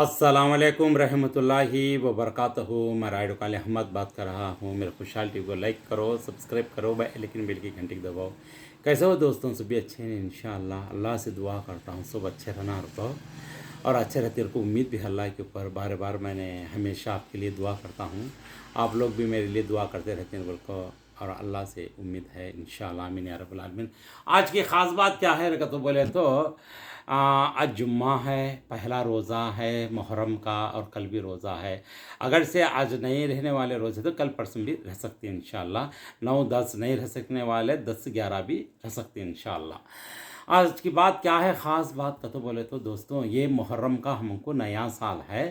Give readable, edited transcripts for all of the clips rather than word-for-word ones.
अस्सलामुअलैकुम रहमतुल्लाहि व बरकातहू। मैं राइड काले अहमद बात कर रहा हूँ। मेरे खुशहाल टीवी को लाइक करो, सब्सक्राइब करो, लेकिन बेल की घंटी को दबाओ। कैसे हो दोस्तों? सभी अच्छे हैं इंशाअल्लाह। अल्लाह से दुआ करता हूँ सब अच्छे रहना रुको और अच्छे रहते को उम्मीद भी अल्लाह के ऊपर। बार बार मैंने हमेशा आपके लिए दुआ करता हूँ, आप लोग भी मेरे लिए दुआ करते रहते हैं बोल और अल्लाह से उम्मीद है इंशाअल्लाह आमीन या रब्बुल आलमीन। आज की ख़ास बात क्या है तो बोले तो आज जुम्मा है, पहला रोज़ा है मुहर्रम का और कल भी रोज़ा है। अगर से आज नहीं रहने वाले रोज़े तो कल परसों भी रह सकते हैं इंशाअल्लाह। 9-10 नहीं रह सकने वाले 10-11 भी रह सकते हैं इंशाअल्लाह। आज की बात क्या है, ख़ास बात का तो बोले तो दोस्तों ये मुहर्रम का हमको नया साल है।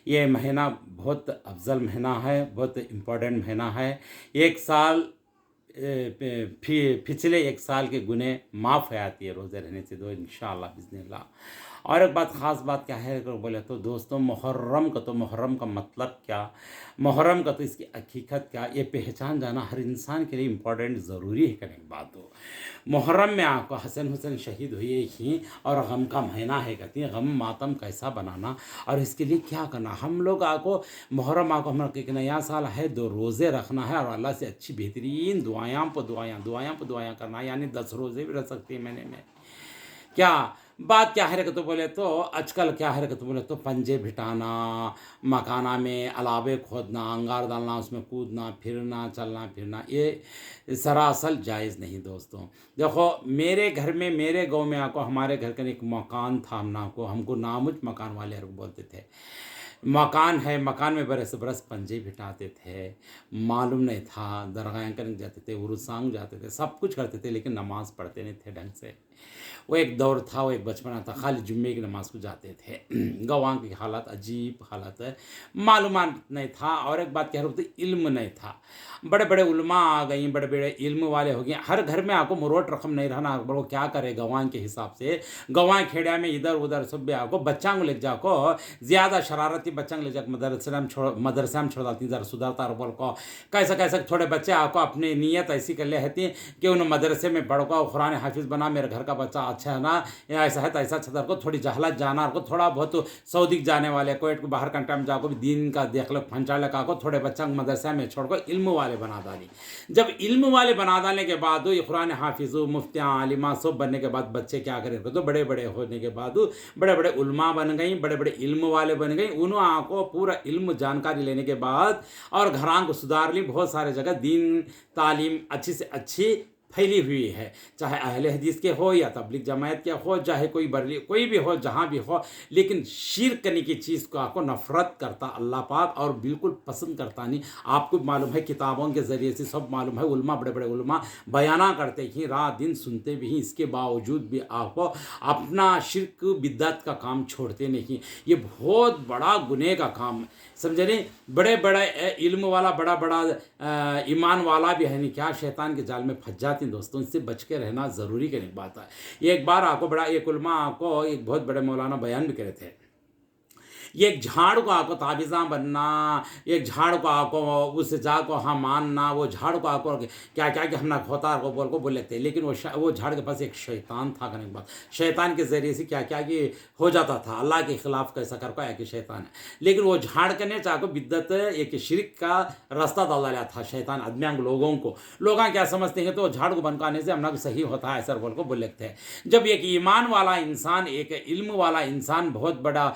ये महीना बहुत अफजल महीना है, बहुत इम्पोर्टेंट महीना है। एक साल पिछले एक साल के गुने माफ़ हो जाती है रोज़े रहने से दो इंशाअल्लाह बिस्मिल्लाह। और एक बात ख़ास बात क्या है अगर बोले तो दोस्तों मुहर्रम का मतलब क्या, मुहर्रम का तो इसकी हकीकत क्या, ये पहचान जाना हर इंसान के लिए इम्पोर्टेंट ज़रूरी है। करने की बात हो मुहर्रम में आपको हसन हुसैन शहीद हुए ही और गम का महीना है, कहती है गम मातम कैसा बनाना और इसके लिए क्या करना। हम लोग आपको मुहर्रम आपको हमारा एक नया साल है, 2 रोज़े रखना है और अल्लाह से अच्छी बेहतरीन दुआयां पर दुआयां करना है। यानी 10 रोज़े भी रख सकते हैं महीने में। क्या बात क्या है तो बोले तो आजकल क्या है तो बोले तो पंजे भिटाना, मकाना में अलावे खोदना, अंगार डालना, उसमें कूदना फिरना, चलना फिरना, ये सरासर जायज़ नहीं दोस्तों। देखो मेरे घर में, मेरे गांव में आपको हमारे घर का एक मकान था, हमको नामुच मकान वाले बोलते थे। मकान है, मकान में बरस बरस पंजे बिठाते थे। मालूम नहीं था, दरगाह करने जाते थे, उरुसांग जाते थे, सब कुछ करते थे, लेकिन नमाज़ पढ़ते नहीं थे ढंग से। वो एक दौर था, वो एक बचपना था, खाली जुम्मे की नमाज को जाते थे। गवाह की हालत अजीब हालत है, मालूमात नहीं था। और एक बात कह रहे थे, इल्म नहीं था। बड़े बड़े उलमा आ गई, बड़े बड़े इल्म वाले हो गए। हर घर में आपको मुरोट रकम नहीं रहना, वो क्या करे गवाह के हिसाब से। गवाह खेड़ा में इधर उधर सब आपको बच्चा को ले जाको, ज़्यादा शरारती बच्चा ले जाकर मदरसा में छोड़ डालती, ज़रा सुधारता बोल को कैसा कैसा थोड़े बच्चे आपको अपनी नीयत ऐसी कर ले रहती कि उन्हें मदरसे में पढ़ को कुरान हाफिज़ बना, मेरे घर का बच्चा अच्छा है ना, या ऐसा है तो ऐसा छतर को थोड़ी जहलत जाना को, थोड़ा बहुत सऊदी जाने वाले कोएट को बाहर कंट्री में जाकर भी दीन का देख लो फंचाले का को, थोड़े बच्चा मदरसा में छोड़ को इल्म वाले बना डाली। जब इल्म वाले बना डालने के बाद ये कुरान हाफिज़ मुफ्तियाँ आलिमा सब बनने के बाद बच्चे क्या करें तो बड़े बड़े होने के बाद बड़े बड़े उलमा बन गई, बड़े बड़े इल्म वाले बन गई। उन्होंने को पूरा इल्म जानकारी लेने के बाद और घरान को सुधार ली। बहुत सारे जगह दीन तालीम अच्छी से अच्छी फैली हुई है, चाहे अहले हदीस के हो या तबलीग जमायत के हो, चाहे कोई बरली कोई भी हो, जहाँ भी हो। लेकिन शिर्क करने की चीज़ को आपको नफ़रत करता अल्लाह पाक और बिल्कुल पसंद करता नहीं। आपको मालूम है, किताबों के ज़रिए से सब मालूम है, उलमा बड़े बड़े उलमा बयाना करते ही, रात दिन सुनते भी हैं, इसके बावजूद भी आपको अपना शिर्क बिद्दत का काम छोड़ते नहीं। ये बहुत बड़ा गुनेह का काम समझे नहीं। बड़े बड़े इल्म वाला, बड़ा बड़ा ईमान वाला भी है नहीं, क्या शैतान के जाल में फंस जाते हैं दोस्तों। इससे बच के रहना ज़रूरी की नहीं बात है। एक बार आपको बड़ा एक उलमा आपको एक बहुत बड़े मौलाना बयान भी करे थे, ये एक झाड़ को आपको ताबीज़ा बनना, एक झाड़ को आपको उस जा को हाँ मानना, वो झाड़ को आपको क्या क्या कि हमने खोता को बोल लेते हैं। लेकिन वो झाड़ के पास एक शैतान था। करने के बाद शैतान के ज़रिए से क्या क्या कि हो जाता था, अल्लाह के ख़िलाफ़ कैसा कर पाया कि शैतान है। लेकिन वो झाड़ करने चाहो बिद्दत एक शिरक का रास्ता डाला गया था शैतान आदमियों लोगों को। लोग क्या समझते हैं तो झाड़ को बनकाने से हमना सही होता है, ऐसा बोल लेते हैं। जब एक ईमान वाला इंसान, एक इल्म वाला इंसान, बहुत बड़ा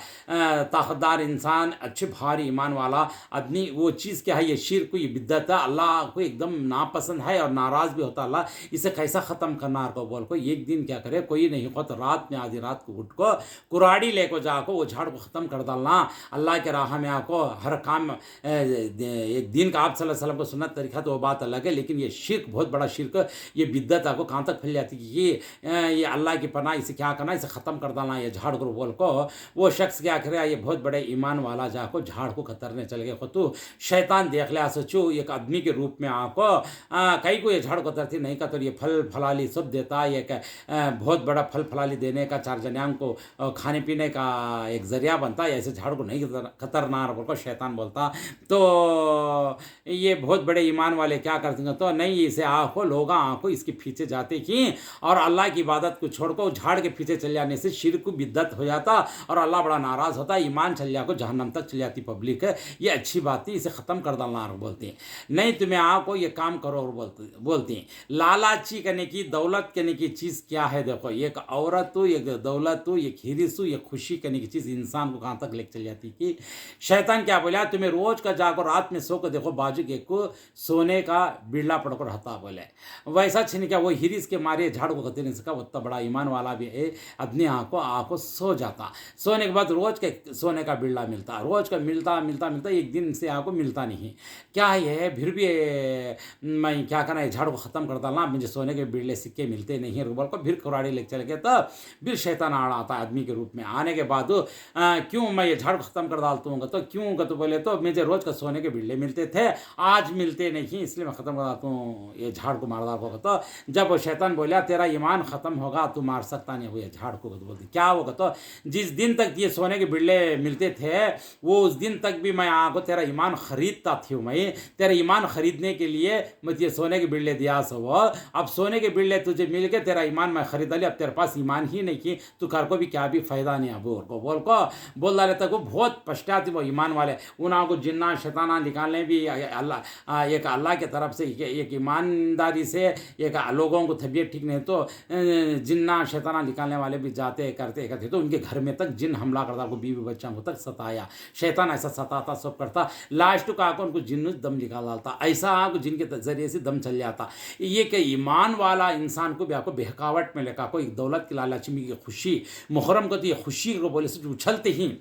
ताकतदार इंसान, अच्छे भारी ईमान वाला आदमी, वो चीज़ क्या है, ये शिर्क को, ये बिद्दत है, अल्लाह को एकदम नापसंद है और नाराज़ भी होता अल्लाह। इसे कैसा ख़त्म करना को बोल को एक दिन क्या करे, कोई नहीं हो तो रात में आधी रात को उठ को कुराड़ी लेको जाको वो झाड़ को ख़त्म कर डालना। अल्लाह के राह में आपको हर काम एक दिन का आप सल्लल्लाहु अलैहि वसल्लम को सुन्नत तरीक़ा तो वो बात अलग है। लेकिन ये शिर्क बहुत बड़ा शिर्क, ये बिद्दत आपको कहाँ तक फैल जाती है कि ये अल्लाह की पनाह, इसे क्या करना, इसे ख़त्म कर डालना, ये झाड़ को बोल को वो शख्स क्या करे, ये बहुत बड़े ईमान वाला जाको झाड़ को खतरने चल गए। तो शैतान देख लिया सोचो एक आदमी के रूप में आपको कई को ये झाड़ को तरती नहीं का, तो ये फल फलाली सब देता है, एक बहुत बड़ा फल फलाली देने का, 4 जन्यां को खाने पीने का एक ज़रिया बनता है। ऐसे झाड़ को नहीं खतरनाक बोल शैतान बोलता। तो ये बहुत बड़े ईमान वाले क्या करते हैं तो नहीं, इसे आँखों लोग आँखों इसके पीछे जाते कि और अल्लाह की इबादत को छोड़कर झाड़ के पीछे चल जाने से शिर्क को बिद्दत हो जाता और अल्लाह बड़ा नाराज़ होता। ईमान ईमान चल जाको जहन्नम तक चली जाती पब्लिक है, ये अच्छी बात है, इसे ख़त्म कर डालना और बोलते हैं। नहीं तुम्हें आपको ये काम करो और बोलते हैं। लालाची करने की, दौलत करने की चीज़ क्या है? देखो, एक औरत हो, एक दौलत हो, एक हिरिस हो, एक खुशी करने की चीज़ इंसान को कहाँ तक लेकर चल जाती कि शैतान क्या बोला, तुम्हें रोज का जाको रात में सो कर देखो बाजू के को सोने का बिड़ला पड़कर रहता बोले, वैसा छिन क्या वो हिरिस के मारे झाड़ को कहते नहीं सका, उतना बड़ा ईमान वाला भी है, अपनी आँखों सो जाता, सोने के बाद रोज के सोने का बिड़ला मिलता, रोज का मिलता मिलता मिलता एक दिन से आँखों मिलता नहीं। क्या है फिर भी मैं क्या करना है, झाड़ को ख़त्म कर डालना, मुझे सोने के बिड़ले सिक्के मिलते नहीं है रूबल को, फिर कुराड़ी लेकर चले गए, तब फिर शैतान आड़ आता आदमी के रूप में। आने के बाद क्यों मैं ये झाड़ को ख़त्म कर डालता हूँ, तो क्यों का तो बोले तो मुझे रोज़ का सोने के बिड़ले मिलते थे, आज मिलते नहीं, इसलिए मैं ख़त्म कर डालता हूँ ये झाड़ को मार डाल। तो जब वो शैतान बोला तेरा ईमान ख़त्म होगा, तू मार सकता नहीं हुआ झाड़ को, तो बोलते क्या होगा, तो जिस दिन तक ये सोने के बिड़ले मिलते थे वो उस दिन तक भी मैं आपको तेरा ईमान खरीदता थी, मैं तेरा ईमान खरीदने के लिए मुझे सोने के बिड़ले दिया सो, अब सोने के बिड़ले तुझे मिल के तेरा ईमान मैं खरीद लिया, अब तेरे पास ईमान ही नहीं की तू कर को भी क्या भी फ़ायदा नहीं। अब बोल डाले तक वो बहुत पश्चात वो ईमान वाले, उन्हों को जिन्ना शैताना निकालने भी अल्लाह, एक अल्लाह की तरफ से एक ईमानदारी से, एक लोगों को तबीयत ठीक नहीं तो जिन्ना शैताना निकालने वाले भी जाते करते करते, तो उनके घर में तक जिन हमला करता, को बीवी बच्चों को तक सताया, शैतान ऐसा सताता सब करता, लास्ट को आकर उनको जिन्न दम निकाल डालता, ऐसा आग जिनके जरिए से दम चल जाता। ये कि ईमान वाला इंसान को भी आपको बहकावट में लेकर कोई दौलत की लालच में की खुशी, मुहर्रम को तो ये खुशी को बोले से उछलते ही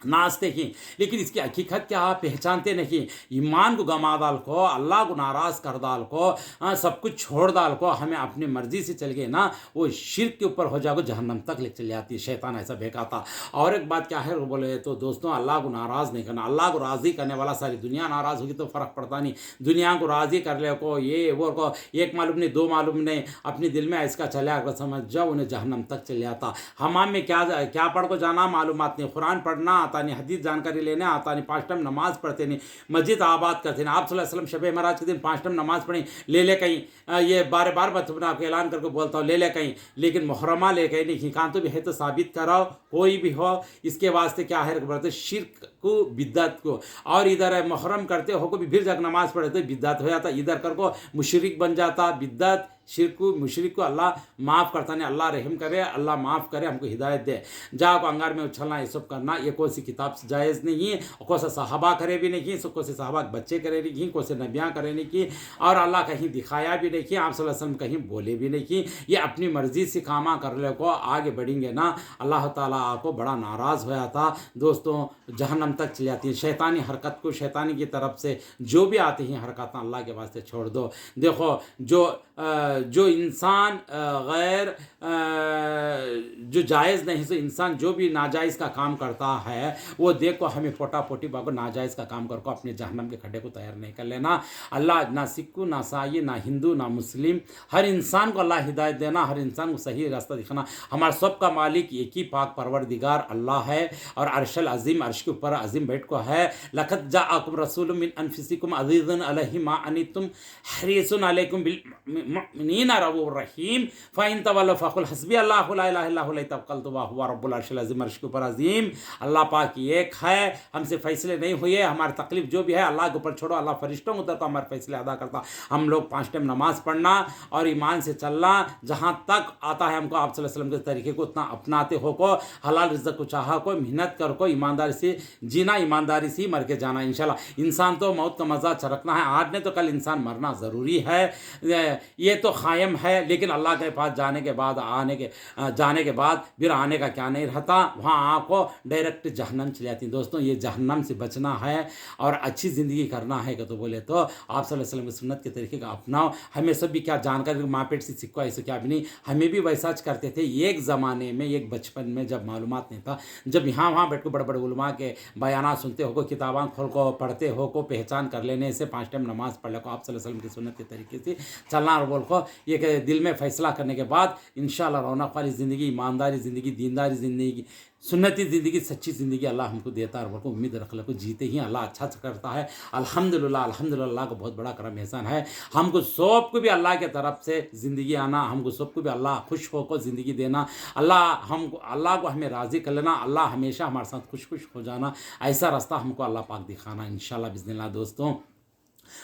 नाचते ही, लेकिन इसकी हकीकत क्या आप पहचानते नहीं। ईमान को गमा डाल को, अल्लाह को नाराज़ कर डाल को, सब कुछ छोड़ डाल को, हमें अपनी मर्जी से चल गए ना, वो शिर्क के ऊपर हो जाओ, जहन्नम तक ले चल जाती है। शैतान ऐसा बहकाता। और एक बात क्या है वो बोले तो दोस्तों, अल्लाह को नाराज़ नहीं करना, अल्लाह को राज़ी करने वाला सारी दुनिया नाराज़ होगी तो फ़र्क पड़ता नहीं, दुनिया को राज़ी कर ले को, ये वो को, एक मालूम नहीं दो मालूम नहीं, अपने दिल में इसका चला अगर समझ जाओ, उन्हें जहन्नम तक चल जाता। हमाम में क्या पढ़ को जाना मालूमात नहीं, कुरान पढ़ना आता नहीं, हदीस जानकारी लेने आता नहीं, 5 टाइम नमाज पढ़ते नहीं, मस्जिद आबाद करते नहीं। आप सल्लल्लाहु अलैहि वसल्लम शब महराज के दिन 5 टाइम नमाज पढ़ी, ले कहीं, ये बार बार मैं आपको ऐलान करके बोलता हूँ, ले कहीं, लेकिन मुहर्रमा ले कहीं नहीं, कान तो भी है तो साबित कराओ, कोई भी हो, इसके वास्ते क्या है बोलते शिर्क को, बिद्दत को। और इधर मुहर्रम करते हो को भी फिर जाकर नमाज पढ़ते बिद्दत हो जाता, इधर कर को मुशरिक बन जाता, बिद्दत शिर्क को मुशरिक को अल्लाह माफ़ करता नहीं, अल्लाह रहम करे, अल्लाह माफ़ करे, हमको हिदायत दे। जाको अंगार में उछलना ये सब करना ये कोई सी किताब से जायज़ नहीं है, कोई से सहाबा करे भी नहीं, कोई से सहाबा बच्चे करे नहीं, कोई से नबियाँ करे नहीं की, और अल्लाह कहीं दिखाया भी नहीं कि, आप सल्लल्लाहु अलैहि वसल्लम कहीं बोले भी नहीं कि, ये अपनी मर्ज़ी से कामा कर ले को आगे बढ़ेंगे ना, अल्लाह ताला को बड़ा नाराज़ होया था दोस्तों, जहन्नम तक चली जाती है। शैतानी हरकत को, शैतानी की तरफ से जो भी आती हैं हरकत, अल्लाह के वास्ते छोड़ दो। देखो जो इंसान गैर जो जायज़ नहीं, तो इंसान जो भी नाजायज़ का काम करता है वो देखो हमें पोटा पोटी बाको नाजायज़ का काम कर को अपने जहन्नम के खड्डे को तैयार नहीं कर लेना। अल्लाह ना सिक्कू ना ईसाई ना हिंदू ना मुस्लिम, हर इंसान को अल्लाह हिदायत देना, हर इंसान को सही रास्ता दिखाना। हमारा सबका मालिक एक ही पाक परवरदिगार अल्लाह है, और अर्शल अज़ीम, अर्श के ऊपर अज़ीम बैठ को है। लक़द जाअकुम रसूलुम मिन अनफुसिकुम अज़ीज़ुन अलैहि मा अनित्तुम हरीसुन अलैकुम बिल मुमिनीना रऊफ़ुर रहीम फ़इन तवल्लौ फ़क़ुल हस्बी अल्लाहु ला इलाहा इल्ला हुवा तवक्कलतु व हुवा रब्बुल अर्शिल अज़ीम। अर्श के ऊपर अज़ीम अल्लाह पाक एक है, हमसे फैसले नहीं हुए, हमारी तकलीफ जो भी है अल्लाह के ऊपर छोड़ो, अल्लाह फरिश्तों को उतर को हमारे फैसले अदा करता। हम लोग 5 टाइम नमाज पढ़ना और ईमान से चलना, जहाँ तक आता है हमको आप सल्लल्लाहु अलैहि वसल्लम के तरीके को उतना अपनाते हो को, हलाल रिज़्क़ को चाहा को, मेहनत कर को, ईमानदारी से जीना, ईमानदारी से ही मर के जाना इंशाल्लाह। इंसान तो मौत का मज़ा चरकना है, आज नहीं तो कल इंसान मरना ज़रूरी है, ये तो क़ायम है, लेकिन अल्लाह के पास जाने के बाद फिर आने का क्या नहीं रहता, वहाँ आपको डायरेक्ट जहन्नम चली जाती है। दोस्तों ये जहन्नम से बचना है और अच्छी ज़िंदगी करना है तो बोले तो आप सल्लल्लाहु अलैहि वसल्लम की सुन्नत के तरीके का अपनाओ। हमें सब भी क्या जानकारी माँ पेट से सीखो ऐसे क्या भी नहीं, हमें भी वैसा करते थे एक ज़माने में, एक बचपन में जब मालूमात नहीं था, जब यहाँ वहाँ बैठ को बड़े बड़े उलमा के बयाना सुनते हो को, किताबां खोल को पढ़ते हो को, पहचान कर लेने से 5 टाइम नमाज पढ़ ले को, आप सल्लल्लाहु अलैहि वसल्लम की सुन्नत के तरीके से चलना और बोल को, ये दिल में फैसला करने के बाद इंशाल्लाह रौनक वाली ज़िंदगी, ईमानदारी ज़िंदगी, दीनदारी ज़िंदगी सुन्नती ज़िंदगी, सच्ची ज़िंदगी अल्लाह हमको देता है और को उम्मीद रख लो को जीते ही अल्लाह अच्छा से करता है। अल्हम्दुलिल्लाह, अल्हम्दुलिल्लाह, अल्लाह का बहुत बड़ा करम एहसान है। हमको सबको भी अल्लाह की तरफ से ज़िंदगी आना, हमको सबको भी अल्लाह खुश होकर ज़िंदगी देना, अल्लाह को हमें राज़ी कर लेना, अल्लाह हमेशा हमारे साथ खुश हो जाना, ऐसा रास्ता हमको अल्लाह पाक दिखाना इंशाअल्लाह बिज़निल्लाह। दोस्तों,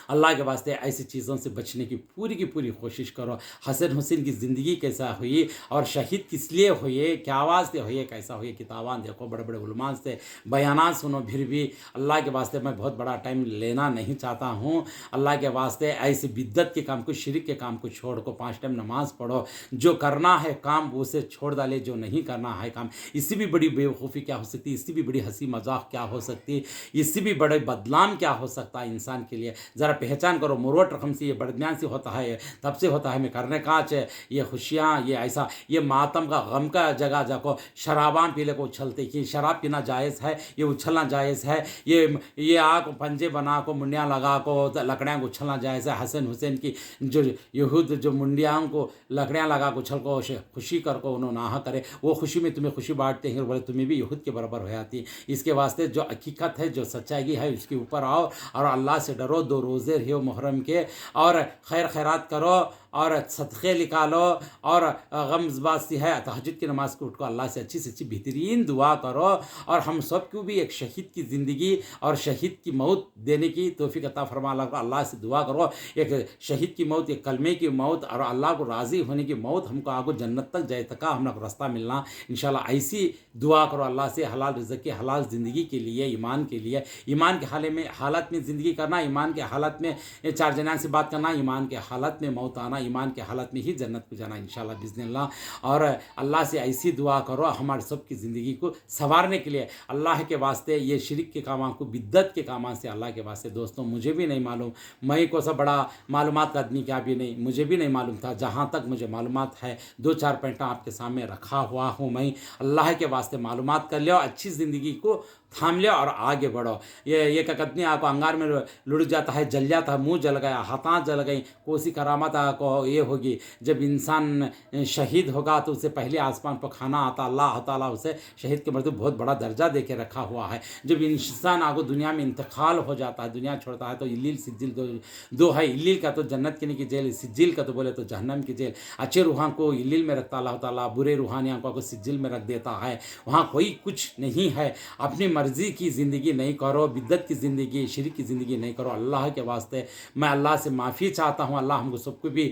अल्लाह के वास्ते ऐसी चीज़ों से बचने की पूरी कोशिश करो। हसन हुसैन की ज़िंदगी कैसा हुई और शहीद किस लिए हुए, क्या वास्ते हुए, कैसा हुए, किताबान देखो, बड़े बड़े उलमा से बयानात सुनो। फिर भी अल्लाह के वास्ते मैं बहुत बड़ा टाइम लेना नहीं चाहता हूँ। अल्लाह के वास्ते ऐसे बिद्दत के काम को, शिरक के काम को छोड़ को 5 टाइम नमाज पढ़ो। जो करना है काम उसे छोड़ डाले, जो नहीं करना है काम, इससे भी बड़ी बेवकूफ़ी क्या हो सकती है, इससे भी बड़ी हंसी मजाक क्या हो सकती है, इससे भी बड़े बदनाम क्या हो सकता है इंसान के लिए। ज़रा पहचान करो। मुरोट रकम से ये बड़ज्ञान से होता है, तब से होता है। मैं करने का है ये खुशियाँ, ये ऐसा, ये मातम का गम का जगह जाको शराबान पीले को उछलते कि शराब पीना जायज़ है, ये उछलना जायज़ है, ये आग पंजे बना को मुंडियाँ लगा को लकड़ियाँ को उछलना जायज़ है। हसन हुसैन की जो यहूद जो मुंडियाँ को लकड़ियाँ लगा को उछल को खुशी कर को उन्होंने ना करे, वो खुशी में तुम्हें खुशी बांटते हैं, बोले तुम्हें भी यहूद के बराबर हो जाती है। इसके वास्ते जो हकीकत है, जो सच्चाई है, उसके ऊपर आओ और अल्लाह से डरो। 2 रोज़े रहो मुहर्रम के और खैर खैरात करो और सदक़े निकालो और गम ज़बास्ती है तहज्जुद की नमाज़ को उठ को अल्लाह से अच्छी से अच्छी बेहतरीन दुआ करो और हम सब को भी एक शहीद की ज़िंदगी और शहीद की मौत देने की तौफ़ीक़ अता फरमा। अल्लाह से दुआ करो एक शहीद की मौत, एक कलमे की मौत और अल्लाह को राज़ी होने की मौत, हमको आगो जन्नत तक जाए तक हम लोग रास्ता मिलना इंशाल्लाह। ऐसी दुआ करो अल्लाह से हलाल रिज़्क़ की, हलाल ज़िंदगी के लिए, ईमान के लिए, ईमान के हालत में ज़िंदगी करना, ईमान के हालत में 4 जनान से बात करना, ईमान के हालत में मौत आना, ईमान के हालत में ही जन्नत को जाना इंशाल्लाह बिज़निल्लाह। और अल्लाह से ऐसी दुआ करो हमारे सब की ज़िंदगी को संवारने के लिए अल्लाह के वास्ते। ये शिरक के कामों को, बिद्दत के कामों से अल्लाह के वास्ते। दोस्तों, मुझे भी नहीं मालूम, मैं को सब बड़ा मालूमात का आदमी क्या भी नहीं, मुझे भी नहीं मालूम था। जहाँ तक मुझे मालूमात है 2-4 पॉइंट आपके सामने रखा हुआ हूँ। मैं अल्लाह के वास्ते मालूमात कर लिया, अच्छी ज़िंदगी को थाम लिया और आगे बढ़ो। ये एक आदमी आपको अंगार में लुढ़ जाता है, जल जाता है, मुंह जल गया, हाथ जल गई, कोसी करामत आपको ये होगी। जब इंसान शहीद होगा तो उससे पहले आसमान पर खाना आता, अल्लाह ताला उसे शहीद के मर्तबे बहुत बड़ा दर्जा दे के रखा हुआ है। जब इंसान आपको दुनिया में इंतकाल हो जाता है, दुनिया छोड़ता है, तो इल्लील सिज्जिल दो है। इल्लील का तो जन्नत के की जेल, सिज्जिल का तो बोले तो जहन्नम की जेल। अच्छे रूहान को इल्लील में रखता अल्लाह ताला, बुरे रूहानियों को सिज्जिल में रख देता है। वहाँ कोई कुछ नहीं है। अपनी मर्जी की ज़िंदगी नहीं करो, बिद्दत की ज़िंदगी, शिरक की ज़िंदगी नहीं करो। अल्लाह के वास्ते मैं अल्लाह से माफ़ी चाहता हूँ। अल्लाह हमको सबको भी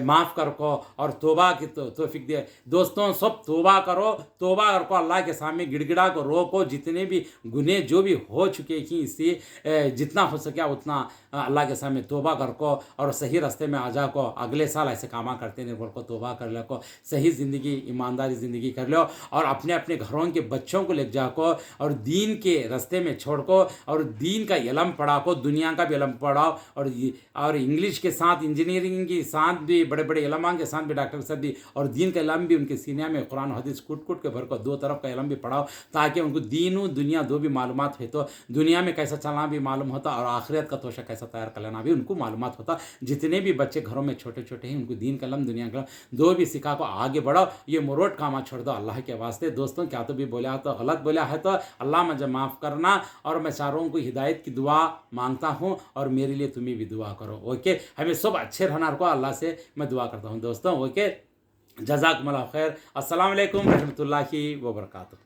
माफ़ कर को और तौबा की तौफीक दे। दोस्तों, सब तौबा करो, तौबा कर को अल्लाह के सामने गिड़गिड़ा को रोको। जितने भी गुनाह जो भी हो चुके हैं, इससे जितना हो सके उतना अल्लाह के सामने तौबा कर को और सही रास्ते में आ जा को। अगले साल ऐसे कामा करते नहीं बोल को तौबा कर ले को, सही ज़िंदगी, ईमानदारी ज़िंदगी कर लो और अपने अपने घरों के बच्चों को ले जा को और दीन के रास्ते में छोड़ को और दीन का इलम पढ़ा को, दुनिया का भी इलम पढ़ाओ और इंग्लिश के साथ, इंजीनियरिंग के साथ भी, बड़े बड़े इलमा के साथ भी, डॉक्टर के साथ भी, और दीन का इलम भी उनके सीने में कुरान हदीस कूट कूट के भर को 2 तरफ का इलम भी पढ़ाओ, ताकि उनको दीन दुनिया दो भी मालूमात है। तो दुनिया में कैसा चलना भी मालूम होता और आखिरत का तोशा कैसा तैयार कर लेना भी उनको मालूमात होता। जितने भी बच्चे घरों में छोटे छोटे हैं, उनको दीन का इलम, दुनिया का इलम दो भी सिखा को आगे बढ़ाओ। ये मुरोट कामा छोड़ दो अल्लाह के वास्ते। दोस्तों, क्या तो भी बोला तो गलत बोला है तो अल्लाह मुझे माफ़ करना और मैं चारों को हिदायत की दुआ मांगता हूँ और मेरे लिए तुम्हें भी दुआ करो। ओके, हमें सब अच्छे रहना को अल्लाह से मैं दुआ करता हूँ दोस्तों। ओके, जज़ाकुमुल्लाह खैर। अस्सलाम वालेकुम रहमतुल्लाहि व बरकातुहू।